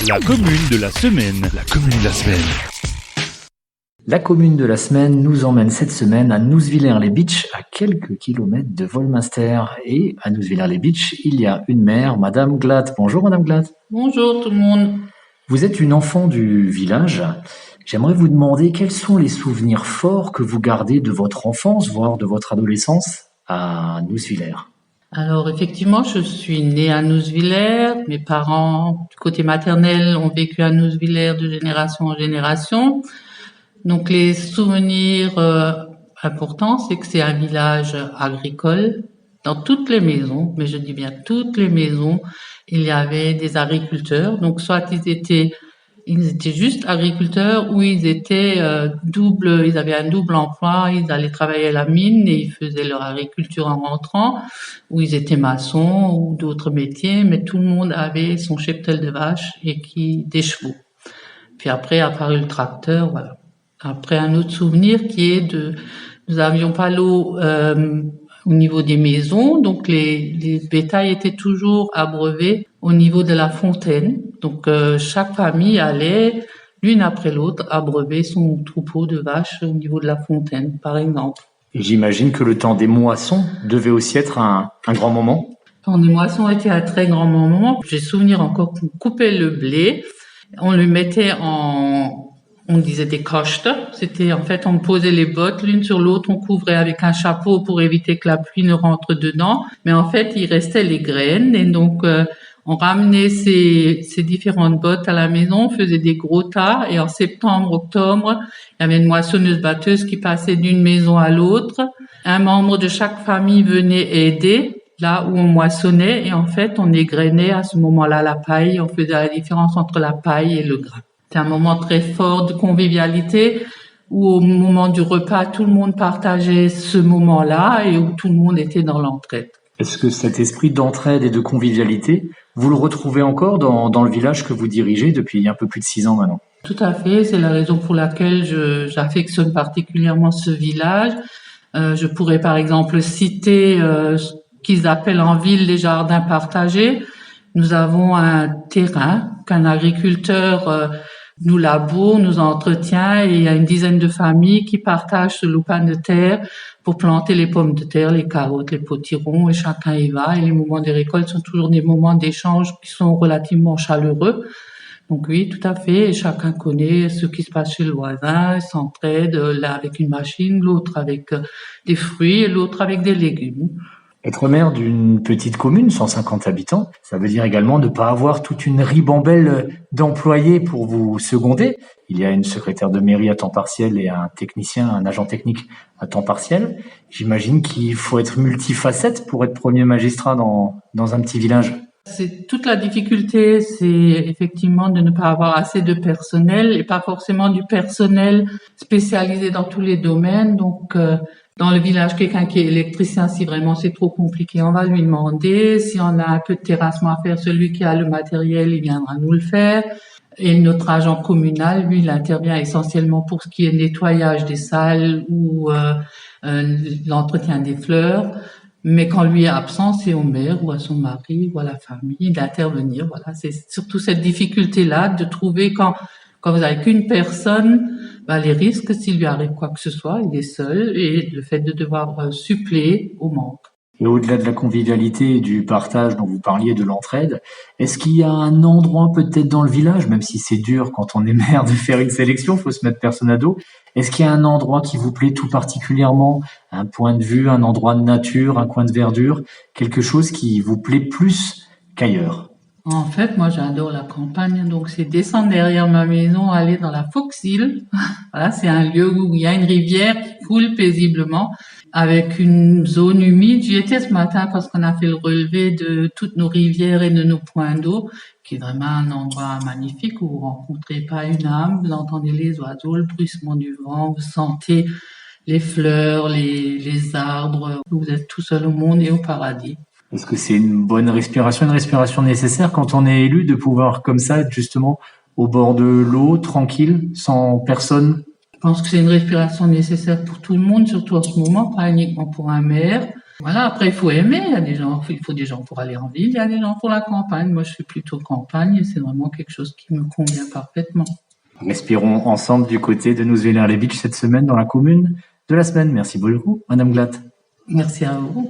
La commune de la semaine. La commune de la semaine. La commune de la semaine nous emmène cette semaine à Nousvillers-les-Bitches, à quelques kilomètres de Volminster. Et à Nousvillers-les-Bitches, il y a une mère, Madame Glatt. Bonjour Madame Glatt. Bonjour tout le monde. Vous êtes une enfant du village. J'aimerais vous demander quels sont les souvenirs forts que vous gardez de votre enfance, voire de votre adolescence à Nousvillers. Alors effectivement, je suis née à Nousvillers. Mes parents, du côté maternel, ont vécu à Nousvillers de génération en génération. Donc les souvenirs importants, c'est que c'est un village agricole. Dans toutes les maisons, mais je dis bien toutes les maisons, il y avait des agriculteurs. Donc soit ils étaient juste agriculteurs ou ils étaient ils avaient un double emploi, ils allaient travailler à la mine et ils faisaient leur agriculture en rentrant, ou ils étaient maçons ou d'autres métiers, mais tout le monde avait son cheptel de vache et des chevaux. Puis après, apparu le tracteur, voilà. Après, un autre souvenir qui est nous avions pas l'eau au niveau des maisons, donc les bétails étaient toujours abreuvés au niveau de la fontaine. Donc chaque famille allait l'une après l'autre abreuver son troupeau de vaches au niveau de la fontaine, par exemple. Et j'imagine que le temps des moissons devait aussi être un grand moment. Le temps des moissons était un très grand moment. J'ai souvenir encore qu'on coupait le blé, on le mettait on disait des cochetes. C'était, en fait, on posait les bottes l'une sur l'autre, on couvrait avec un chapeau pour éviter que la pluie ne rentre dedans. Mais en fait, il restait les graines et donc, on ramenait ces différentes bottes à la maison, on faisait des gros tas et en septembre, octobre, il y avait une moissonneuse-batteuse qui passait d'une maison à l'autre. Un membre de chaque famille venait aider là où on moissonnait et en fait, on égrenait à ce moment-là la paille, on faisait la différence entre la paille et le grain. C'est un moment très fort de convivialité où au moment du repas, tout le monde partageait ce moment-là et où tout le monde était dans l'entraide. Est-ce que cet esprit d'entraide et de convivialité, vous le retrouvez encore dans le village que vous dirigez depuis un peu plus de 6 ans maintenant? Tout à fait, c'est la raison pour laquelle j'affectionne particulièrement ce village. Je pourrais par exemple citer ce qu'ils appellent en ville les jardins partagés. Nous avons un terrain qu'un agriculteur nous laboure, nous entretient et il y a une dizaine de familles qui partagent ce lopin de terre pour planter les pommes de terre, les carottes, les potirons et chacun y va. Et les moments des récoltes sont toujours des moments d'échange qui sont relativement chaleureux. Donc oui, tout à fait. Et chacun connaît ce qui se passe chez le voisin, s'entraide, l'un avec une machine, l'autre avec des fruits et l'autre avec des légumes. Être maire d'une petite commune, 150 habitants, ça veut dire également ne pas avoir toute une ribambelle d'employés pour vous seconder. Il y a une secrétaire de mairie à temps partiel et un technicien, un agent technique à temps partiel. J'imagine qu'il faut être multifacette pour être premier magistrat dans un petit village. C'est toute la difficulté, c'est effectivement de ne pas avoir assez de personnel et pas forcément du personnel spécialisé dans tous les domaines. Donc, dans le village, quelqu'un qui est électricien, si vraiment c'est trop compliqué, on va lui demander. Si on a un peu de terrassement à faire, celui qui a le matériel, il viendra nous le faire. Et notre agent communal, lui, il intervient essentiellement pour ce qui est nettoyage des salles ou l'entretien des fleurs. Mais quand lui est absent, c'est au maire ou à son mari ou à la famille d'intervenir. Voilà, c'est surtout cette difficulté-là de trouver quand vous avez qu'une personne, les risques, s'il lui arrive quoi que ce soit, il est seul et le fait de devoir suppléer au manque. Et au-delà de la convivialité et du partage dont vous parliez, de l'entraide, est-ce qu'il y a un endroit peut-être dans le village, même si c'est dur quand on est maire de faire une sélection, faut se mettre personne à dos, est-ce qu'il y a un endroit qui vous plaît tout particulièrement, un point de vue, un endroit de nature, un coin de verdure, quelque chose qui vous plaît plus qu'ailleurs? En fait, moi, j'adore la campagne, donc c'est descendre derrière ma maison, aller dans la Foxhill. Voilà, c'est un lieu où il y a une rivière qui coule paisiblement avec une zone humide. J'y étais ce matin parce qu'on a fait le relevé de toutes nos rivières et de nos points d'eau, qui est vraiment un endroit magnifique où vous rencontrez pas une âme, vous entendez les oiseaux, le bruissement du vent, vous sentez les fleurs, les arbres, vous êtes tout seul au monde et au paradis. Est-ce que c'est une respiration nécessaire quand on est élu de pouvoir comme ça être justement au bord de l'eau, tranquille, sans personne? Je pense que c'est une respiration nécessaire pour tout le monde, surtout en ce moment, pas uniquement pour un maire. Voilà, après, il faut aimer. Il faut des gens pour aller en ville, il y a des gens pour la campagne. Moi, je suis plutôt campagne et c'est vraiment quelque chose qui me convient parfaitement. Respirons ensemble du côté de Nouzviller-les-Beach cette semaine dans la commune de la semaine. Merci beaucoup, Madame Glatt. Merci à vous.